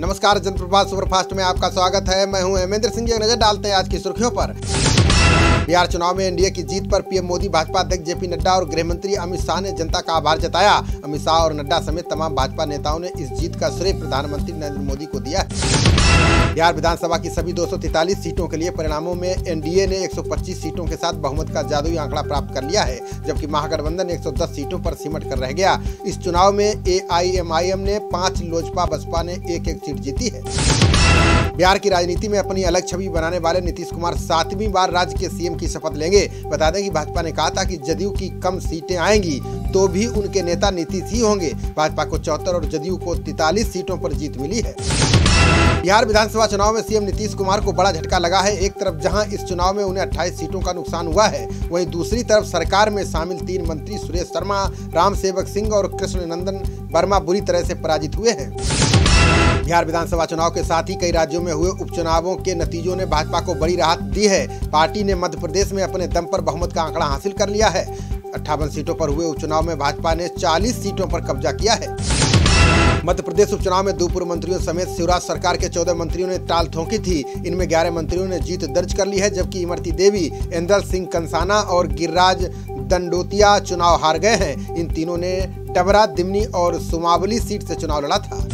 नमस्कार, जनप्रभात सुपरफास्ट में आपका स्वागत है। मैं हूं हेमेंद्र सिंह। एक नजर डालते हैं आज की सुर्खियों पर। बिहार चुनाव में एनडीए की जीत पर पीएम मोदी, भाजपा अध्यक्ष जेपी नड्डा और गृह मंत्री अमित शाह ने जनता का आभार जताया। अमित शाह और नड्डा समेत तमाम भाजपा नेताओं ने इस जीत का श्रेय प्रधानमंत्री नरेंद्र मोदी को दिया है। बिहार विधानसभा की सभी 243 सीटों के लिए परिणामों में एनडीए ने 125 सीटों के साथ बहुमत का जादुई आंकड़ा प्राप्त कर लिया है, जबकि महागठबंधन 110 सीटों पर सिमट कर रह गया। इस चुनाव में एआईएमआईएम ने 5, लोजपा बसपा ने 1-1 सीट जीती है। बिहार की राजनीति में अपनी अलग छवि बनाने वाले नीतीश कुमार 7वीं बार राज्य के सीएम की शपथ लेंगे। बता दें कि भाजपा ने कहा था कि जदयू की कम सीटें आएंगी तो भी उनके नेता नीतीश ही होंगे। भाजपा को 74 और जदयू को 43 सीटों पर जीत मिली है। बिहार विधानसभा चुनाव में सीएम नीतीश कुमार को बड़ा झटका लगा है। एक तरफ जहां इस चुनाव में उन्हें 28 सीटों का नुकसान हुआ है, वहीं दूसरी तरफ सरकार में शामिल 3 मंत्री सुरेश शर्मा, राम सेवक सिंह और कृष्ण नंदन वर्मा बुरी तरह से पराजित हुए हैं। बिहार विधानसभा चुनाव के साथ ही कई राज्यों में हुए उपचुनावों के नतीजों ने भाजपा को बड़ी राहत दी है। पार्टी ने मध्य प्रदेश में अपने दम पर बहुमत का आंकड़ा हासिल कर लिया है। 58 सीटों पर हुए उपचुनाव में भाजपा ने 40 सीटों पर कब्जा किया है। मध्य प्रदेश उपचुनाव में 2 पूर्व मंत्रियों समेत शिवराज सरकार के 14 मंत्रियों ने टाल ठोकी थी। इनमें 11 मंत्रियों ने जीत दर्ज कर ली है, जबकि इमरती देवी, इंदर सिंह कंसाना और गिरिराज दंडोतिया चुनाव हार गए हैं। इन तीनों ने डबरा, दिमनी और सुमावली सीट से चुनाव लड़ा था।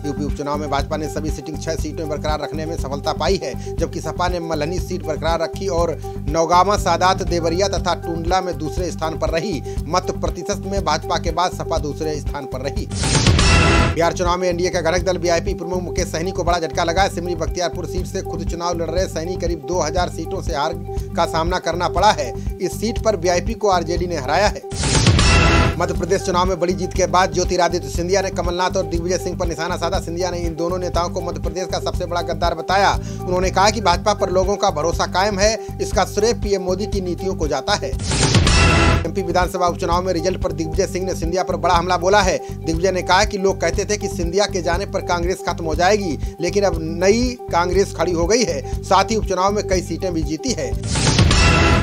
यूपी उपचुनाव में भाजपा ने सभी सिटिंग 6 सीटें बरकरार रखने में सफलता पाई है, जबकि सपा ने मल्हनी सीट बरकरार रखी और नौगामा, सादात, देवरिया तथा टुंडला में दूसरे स्थान पर रही। मत प्रतिशत में भाजपा के बाद सपा दूसरे स्थान पर रही। बिहार चुनाव में एनडीए का घटक दल वीआईपी प्रमुख मुकेश सहनी को बड़ा झटका लगा है। सिमरी बख्तियारपुर सीट से खुद चुनाव लड़ रहे सहनी करीब 2000 सीटों से हार का सामना करना पड़ा है। इस सीट पर वीआईपी को आरजेडी ने हराया है। मध्य प्रदेश चुनाव में बड़ी जीत के बाद ज्योतिरादित्य सिंधिया ने कमलनाथ और दिग्विजय सिंह पर निशाना साधा। सिंधिया ने इन दोनों नेताओं को मध्य प्रदेश का सबसे बड़ा गद्दार बताया। उन्होंने कहा कि भाजपा पर लोगों का भरोसा कायम है, इसका श्रेय पीएम मोदी की नीतियों को जाता है। एमपी विधानसभा उपचुनाव में रिजल्ट पर दिग्विजय सिंह ने सिंधिया पर बड़ा हमला बोला है। दिग्विजय ने कहा कि लोग कहते थे कि सिंधिया के जाने पर कांग्रेस खत्म हो जाएगी, लेकिन अब नई कांग्रेस खड़ी हो गई है। साथ ही उपचुनाव में कई सीटें भी जीती है।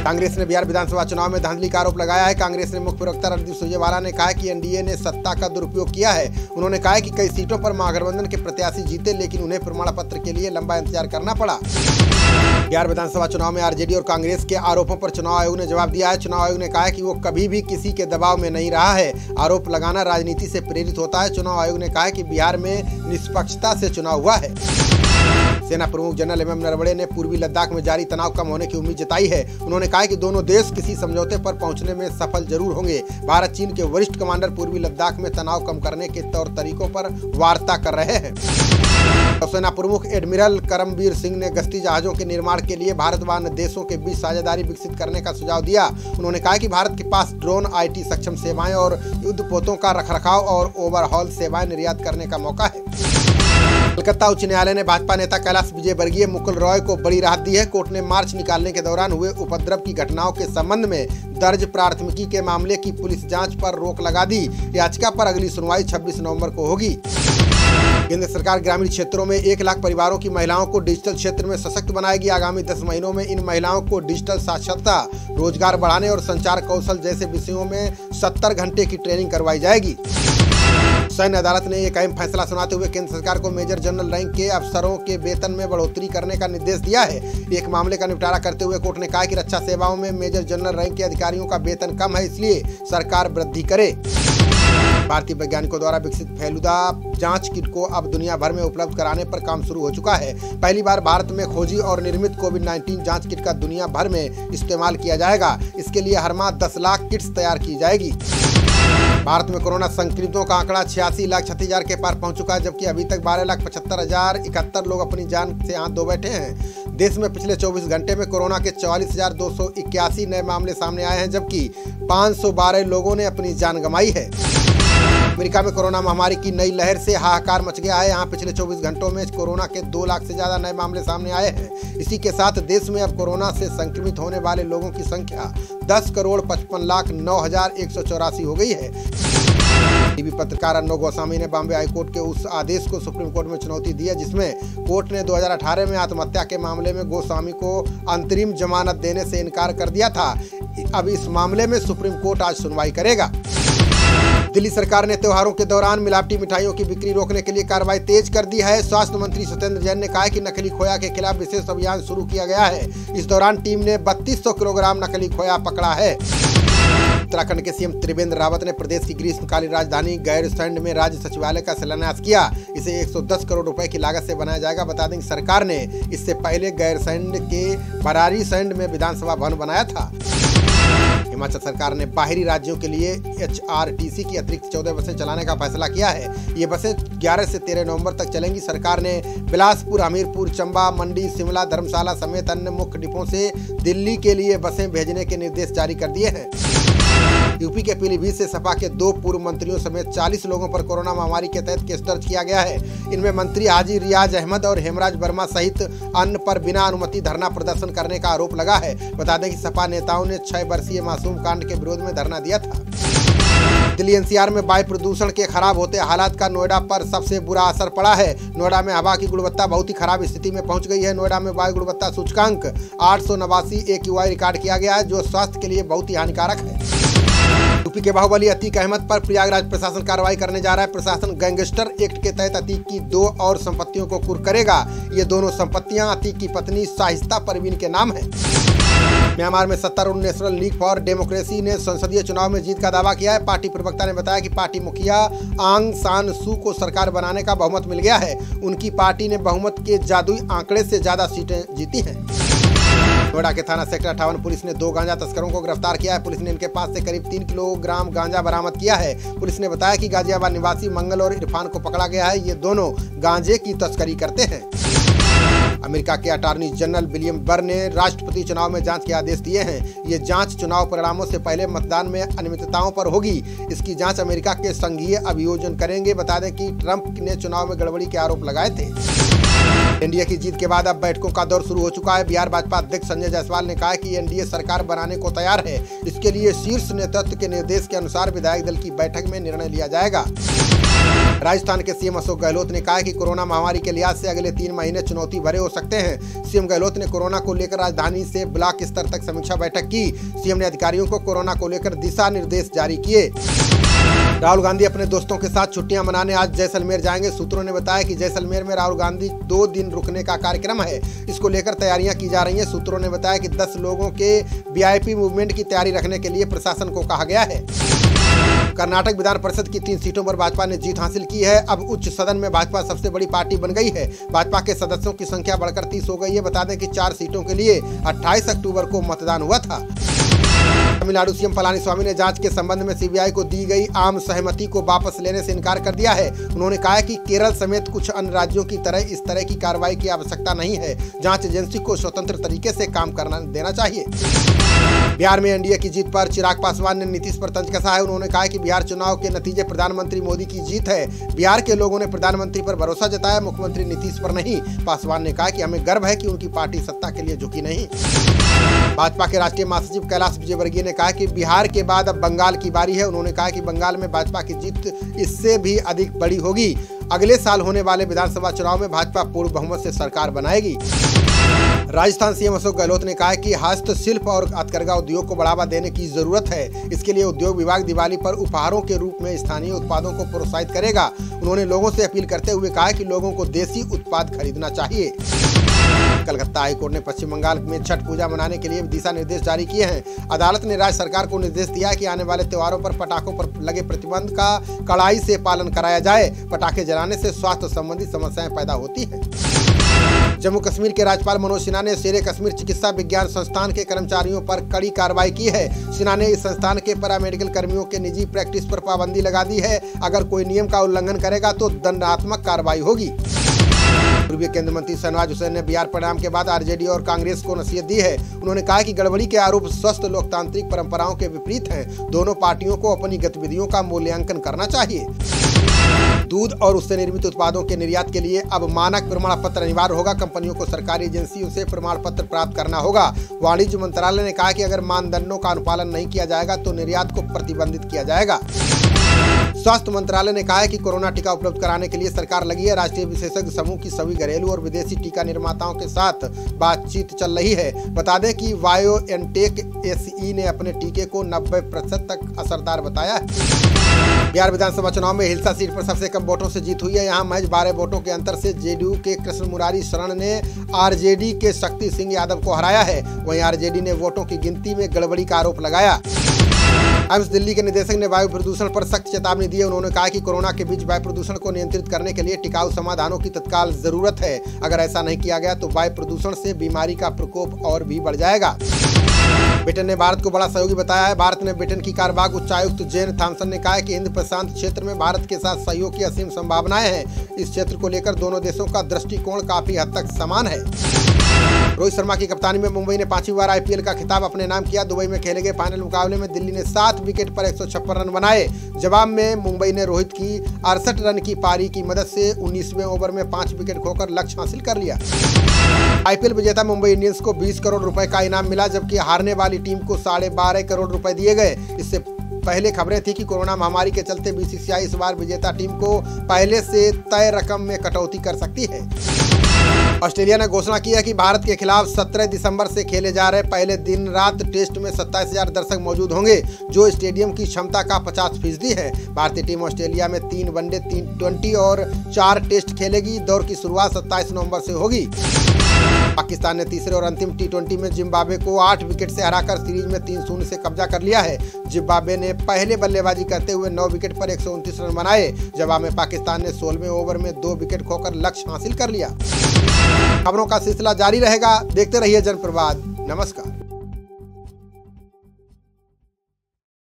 कांग्रेस ने बिहार विधानसभा चुनाव में धांधली का आरोप लगाया है। कांग्रेस ने मुख्य प्रवक्ता रणदीप सुरजेवाला ने कहा कि एनडीए ने सत्ता का दुरुपयोग किया है। उन्होंने कहा कि कई सीटों पर महागठबंधन के प्रत्याशी जीते, लेकिन उन्हें प्रमाण पत्र के लिए लंबा इंतजार करना पड़ा। बिहार विधानसभा चुनाव में आरजेडी और कांग्रेस के आरोपों पर चुनाव आयोग ने जवाब दिया है। चुनाव आयोग ने कहा है कि वो कभी भी किसी के दबाव में नहीं रहा है। आरोप लगाना राजनीति से प्रेरित होता है। चुनाव आयोग ने कहा है कि बिहार में निष्पक्षता से चुनाव हुआ है। सेना प्रमुख जनरल एमएम नरवणे ने पूर्वी लद्दाख में जारी तनाव कम होने की उम्मीद जताई है। उन्होंने कहा कि दोनों देश किसी समझौते पर पहुंचने में सफल जरूर होंगे। भारत चीन के वरिष्ठ कमांडर पूर्वी लद्दाख में तनाव कम करने के तौर तरीकों पर वार्ता कर रहे हैं। सेना प्रमुख एडमिरल करमबीर सिंह ने गश्ती जहाजों के निर्माण के लिए भारत व अन्य देशों के बीच साझेदारी विकसित करने का सुझाव दिया। उन्होंने कहा कि भारत के पास ड्रोन, आईटी सक्षम सेवाएं और युद्धपोतों का रखरखाव और ओवरहॉल सेवाएं निर्यात करने का मौका है। कलकत्ता उच्च न्यायालय ने भाजपा नेता कैलाश विजयवर्गीय, मुकुल रॉय को बड़ी राहत दी है। कोर्ट ने मार्च निकालने के दौरान हुए उपद्रव की घटनाओं के संबंध में दर्ज प्राथमिकी के मामले की पुलिस जांच पर रोक लगा दी। याचिका पर अगली सुनवाई 26 नवंबर को होगी। केंद्र सरकार ग्रामीण क्षेत्रों में 1 लाख परिवारों की महिलाओं को डिजिटल क्षेत्र में सशक्त बनाएगी। आगामी 10 महीनों में इन महिलाओं को डिजिटल साक्षरता, रोजगार बढ़ाने और संचार कौशल जैसे विषयों में 70 घंटे की ट्रेनिंग करवाई जाएगी। सैन्य अदालत ने एक अहम फैसला सुनाते हुए केंद्र सरकार को मेजर जनरल रैंक के अफसरों के वेतन में बढ़ोतरी करने का निर्देश दिया है। एक मामले का निपटारा करते हुए कोर्ट ने कहा कि रक्षा सेवाओं में मेजर जनरल रैंक के अधिकारियों का वेतन कम है, इसलिए सरकार वृद्धि करे। भारतीय वैज्ञानिकों द्वारा विकसित फेलुदा जांच किट को अब दुनिया भर में उपलब्ध कराने पर काम शुरू हो चुका है। पहली बार भारत में खोजी और निर्मित कोविड-19 जांच किट का दुनिया भर में इस्तेमाल किया जाएगा। इसके लिए हर माह 10 लाख किट्स तैयार की जाएगी। भारत में कोरोना संक्रमितों का आंकड़ा 86,36,000 के पार पहुंच चुका है, जबकि अभी तक 12,75,071 लोग अपनी जान से हाथ धो बैठे हैं। देश में पिछले 24 घंटे में कोरोना के 44,281 नए मामले सामने आए हैं, जबकि 512 लोगों ने अपनी जान गंवाई है। अमेरिका में कोरोना महामारी की नई लहर से हाहाकार मच गया है। यहाँ पिछले 24 घंटों में कोरोना के 2 लाख से ज्यादा नए मामले सामने आए हैं। इसी के साथ देश में अब कोरोना से संक्रमित होने वाले लोगों की संख्या 10,55,09,184 हो गई है। टीवी पत्रकार अर्नब गोस्वामी ने बॉम्बे हाईकोर्ट के उस आदेश को सुप्रीम कोर्ट में चुनौती दी है, जिसमें कोर्ट ने 2018 में आत्महत्या के मामले में गोस्वामी को अंतरिम जमानत देने से इनकार कर दिया था। अब इस मामले में सुप्रीम कोर्ट आज सुनवाई करेगा। दिल्ली सरकार ने त्योहारों के दौरान मिलावटी मिठाइयों की बिक्री रोकने के लिए कार्रवाई तेज कर दी है। स्वास्थ्य मंत्री सत्येंद्र जैन ने कहा है कि नकली खोया के खिलाफ विशेष अभियान शुरू किया गया है। इस दौरान टीम ने 3200 किलोग्राम नकली खोया पकड़ा है। उत्तराखंड के सीएम त्रिवेंद्र रावत ने प्रदेश की ग्रीष्मकालीन राजधानी गैरसैंण में राज्य सचिवालय का शिलान्यास किया। इसे 110 करोड़ रुपए की लागत से बनाया जाएगा। बता दें कि सरकार ने इससे पहले गैरसैंण के भरारीसैंण में विधानसभा भवन बनाया था। हिमाचल सरकार ने बाहरी राज्यों के लिए HRTC की अतिरिक्त 14 बसें चलाने का फैसला किया है। ये बसें 11 से 13 नवंबर तक चलेंगी। सरकार ने बिलासपुर, हमीरपुर, चंबा, मंडी, शिमला, धर्मशाला समेत अन्य मुख्य डिपों से दिल्ली के लिए बसें भेजने के निर्देश जारी कर दिए हैं। यूपी के पीलीभीत से सपा के 2 पूर्व मंत्रियों समेत 40 लोगों पर कोरोना महामारी के तहत केस दर्ज किया गया है। इनमें मंत्री हाजी रियाज अहमद और हेमराज वर्मा सहित अन्य पर बिना अनुमति धरना प्रदर्शन करने का आरोप लगा है। बता दें कि सपा नेताओं ने 6 वर्षीय मासूम कांड के विरोध में धरना दिया था। दिल्ली NCR में वायु प्रदूषण के खराब होते हालात का नोएडा पर सबसे बुरा असर पड़ा है। नोएडा में हवा की गुणवत्ता बहुत ही खराब स्थिति में पहुंच गई है। नोएडा में वायु गुणवत्ता सूचकांक 889 AQI रिकॉर्ड किया गया है, जो स्वास्थ्य के लिए बहुत ही हानिकारक है। यूपी के बाहुबली अतीक अहमद पर प्रयागराज प्रशासन कार्रवाई करने जा रहा है। प्रशासन गैंगस्टर एक्ट के तहत अतीक की 2 और संपत्तियों को कुर्क करेगा। ये दोनों संपत्तियां अतीक की पत्नी शाइस्ता परवीन के नाम है। म्यांमार में सत्तारूढ़ नेशनल लीग फॉर डेमोक्रेसी ने संसदीय चुनाव में जीत का दावा किया है। पार्टी प्रवक्ता ने बताया कि पार्टी मुखिया आंग सान सू को सरकार बनाने का बहुमत मिल गया है। उनकी पार्टी ने बहुमत के जादुई आंकड़े से ज्यादा सीटें जीती हैं। नोएडा के थाना सेक्टर 58 पुलिस ने 2 गांजा तस्करों को गिरफ्तार किया है। पुलिस ने इनके पास से करीब 3 किलोग्राम गांजा बरामद किया है। पुलिस ने बताया कि गाजियाबाद निवासी मंगल और इरफान को पकड़ा गया है। ये दोनों गांजे की तस्करी करते हैं। अमेरिका के अटॉर्नी जनरल विलियम बर ने राष्ट्रपति चुनाव में जांच के आदेश दिए हैं। ये जांच चुनाव परिणामों से पहले मतदान में अनियमितताओं पर होगी। इसकी जांच अमेरिका के संघीय अभियोजन करेंगे। बता दें कि ट्रंप ने चुनाव में गड़बड़ी के आरोप लगाए थे। एनडीए की जीत के बाद अब बैठकों का दौर शुरू हो चुका है। बिहार भाजपा अध्यक्ष संजय जायसवाल ने कहा कि एनडीए सरकार बनाने को तैयार है। इसके लिए शीर्ष नेतृत्व के निर्देश के अनुसार विधायक दल की बैठक में निर्णय लिया जाएगा। राजस्थान के सीएम अशोक गहलोत ने कहा है कि कोरोना महामारी के लिहाज से अगले 3 महीने चुनौती भरे हो सकते हैं। सीएम गहलोत ने कोरोना को लेकर राजधानी से ब्लॉक स्तर तक समीक्षा बैठक की। सीएम ने अधिकारियों को कोरोना को लेकर दिशा निर्देश जारी किए। राहुल गांधी अपने दोस्तों के साथ छुट्टियां मनाने आज जैसलमेर जाएंगे। सूत्रों ने बताया कि जैसलमेर में राहुल गांधी 2 दिन रुकने का कार्यक्रम है। इसको लेकर तैयारियां की जा रही हैं। सूत्रों ने बताया कि 10 लोगों के VIP मूवमेंट की तैयारी रखने के लिए प्रशासन को कहा गया है। कर्नाटक विधान परिषद की 3 सीटों पर भाजपा ने जीत हासिल की है। अब उच्च सदन में भाजपा सबसे बड़ी पार्टी बन गई है। भाजपा के सदस्यों की संख्या बढ़कर 30 हो गई है। बता दें कि 4 सीटों के लिए 28 अक्टूबर को मतदान हुआ था। तमिलनाडु सीएम पलानीस्वामी ने जांच के संबंध में CBI को दी गई आम सहमति को वापस लेने से इनकार कर दिया है। उन्होंने कहा है कि केरल समेत कुछ अन्य राज्यों की तरह इस तरह की कार्रवाई की आवश्यकता नहीं है। जांच एजेंसी को स्वतंत्र तरीके से काम करना देना चाहिए। बिहार में एनडीए की जीत पर चिराग पासवान ने नीतीश पर तंज कसा है। उन्होंने कहा कि बिहार चुनाव के नतीजे प्रधानमंत्री मोदी की जीत है। बिहार के लोगों ने प्रधानमंत्री पर भरोसा जताया, मुख्यमंत्री नीतीश पर नहीं। पासवान ने कहा कि हमें गर्व है कि उनकी पार्टी सत्ता के लिए झुकी नहीं। भाजपा के राष्ट्रीय महासचिव कैलाश विजयवर्गीय ने कहा कि बिहार के बाद अब बंगाल की बारी है। उन्होंने कहा कि बंगाल में भाजपा की जीत इससे भी अधिक बड़ी होगी। अगले साल होने वाले विधानसभा चुनाव में भाजपा पूर्ण बहुमत से सरकार बनाएगी। राजस्थान सीएम अशोक गहलोत ने कहा कि हस्तशिल्प और हथकरघा उद्योग को बढ़ावा देने की जरूरत है। इसके लिए उद्योग विभाग दिवाली पर उपहारों के रूप में स्थानीय उत्पादों को प्रोत्साहित करेगा। उन्होंने लोगों से अपील करते हुए कहा कि लोगों को देसी उत्पाद खरीदना चाहिए। कलकत्ता हाईकोर्ट ने पश्चिम बंगाल में छठ पूजा मनाने के लिए दिशा निर्देश जारी किए हैं। अदालत ने राज्य सरकार को निर्देश दिया कि आने वाले त्योहारों पर पटाखों पर लगे प्रतिबंध का कड़ाई से पालन कराया जाए। पटाखे जलाने से स्वास्थ्य संबंधी समस्याएं पैदा होती हैं। जम्मू कश्मीर के राज्यपाल मनोज सिन्हा ने शेरे कश्मीर चिकित्सा विज्ञान संस्थान के कर्मचारियों पर कड़ी कार्रवाई की है। सिन्हा ने इस संस्थान के पैरामेडिकल कर्मियों के निजी प्रैक्टिस पर पाबंदी लगा दी है। अगर कोई नियम का उल्लंघन करेगा तो दंडात्मक कार्रवाई होगी। पूर्वीय केंद्रीय मंत्री शहनवाज हुसैन ने बिहार परिणाम के बाद आरजेडी और कांग्रेस को नसीहत दी है। उन्होंने कहा कि गड़बड़ी के आरोप स्वस्थ लोकतांत्रिक परंपराओं के विपरीत हैं। दोनों पार्टियों को अपनी गतिविधियों का मूल्यांकन करना चाहिए। दूध और उससे निर्मित उत्पादों के निर्यात के लिए अब मानक प्रमाण पत्र अनिवार्य होगा। कंपनियों को सरकारी एजेंसियों से प्रमाण पत्र प्राप्त करना होगा। वाणिज्य मंत्रालय ने कहा कि अगर मानदंडों का अनुपालन नहीं किया जाएगा तो निर्यात को प्रतिबंधित किया जाएगा। स्वास्थ्य मंत्रालय ने कहा है कि कोरोना टीका उपलब्ध कराने के लिए सरकार लगी है। राष्ट्रीय विशेषज्ञ समूह की सभी घरेलू और विदेशी टीका निर्माताओं के साथ बातचीत चल रही है। बता दें कि बायोएनटेक SE ने अपने टीके को 90% तक असरदार बताया है। बिहार विधानसभा चुनाव में हिलसा सीट पर सबसे कम वोटों से जीत हुई है। यहां महज 12 वोटों के अंतर से जेडीयू के कृष्ण मुरारी शरण ने आरजेडी के शक्ति सिंह यादव को हराया है। वहीं आरजेडी ने वोटों की गिनती में गड़बड़ी का आरोप लगाया। एम्स दिल्ली के निदेशक ने वायु प्रदूषण पर सख्त चेतावनी दी है। उन्होंने कहा कि कोरोना के बीच वायु प्रदूषण को नियंत्रित करने के लिए टिकाऊ समाधानों की तत्काल जरूरत है। अगर ऐसा नहीं किया गया तो वायु प्रदूषण से बीमारी का प्रकोप और भी बढ़ जाएगा। ब्रिटेन ने भारत को बड़ा सहयोगी बताया है। भारत ने ब्रिटेन की कार्यवाहक उच्चायुक्त जेन थॉमसन ने कहा है कि हिंद प्रशांत क्षेत्र में भारत के साथ सहयोग की असीम संभावनाएं हैं। इस क्षेत्र को लेकर दोनों देशों का दृष्टिकोण काफी हद तक समान है। रोहित शर्मा की कप्तानी में मुंबई ने 5वीं बार आईपीएल का खिताब अपने नाम किया। दुबई में खेले गए फाइनल मुकाबले में दिल्ली ने 7 विकेट पर 156 रन बनाए। जवाब में मुंबई ने रोहित की 68 रन की पारी की मदद से 19वें ओवर में 5 विकेट खोकर लक्ष्य हासिल कर लिया। आईपीएल विजेता मुंबई इंडियंस को 20 करोड़ रुपए का इनाम मिला, जबकि हारने वाली टीम को 12.5 करोड़ रुपए दिए गए। इससे पहले खबरें थी कि कोरोना महामारी के चलते बीसीसीआई इस बार विजेता टीम को पहले से तय रकम में कटौती कर सकती है। ऑस्ट्रेलिया ने घोषणा की है कि भारत के खिलाफ 17 दिसंबर से खेले जा रहे पहले दिन रात टेस्ट में 27,000 दर्शक मौजूद होंगे, जो स्टेडियम की क्षमता का 50% है। भारतीय टीम ऑस्ट्रेलिया में 3 वनडे, 3 टी20 और 4 टेस्ट खेलेगी। दौर की शुरुआत 27 नवंबर से होगी। पाकिस्तान ने तीसरे और अंतिम टी20 में जिम्बाब्वे को 8 विकेट से हराकर सीरीज में 3-0 से कब्जा कर लिया है। जिम्बाब्वे ने पहले बल्लेबाजी करते हुए 9 विकेट पर 129 रन बनाए। जवाब में पाकिस्तान ने 16वें ओवर में 2 विकेट खोकर लक्ष्य हासिल कर लिया। खबरों का सिलसिला जारी रहेगा। देखते रहिए जनप्रवाद। नमस्कार।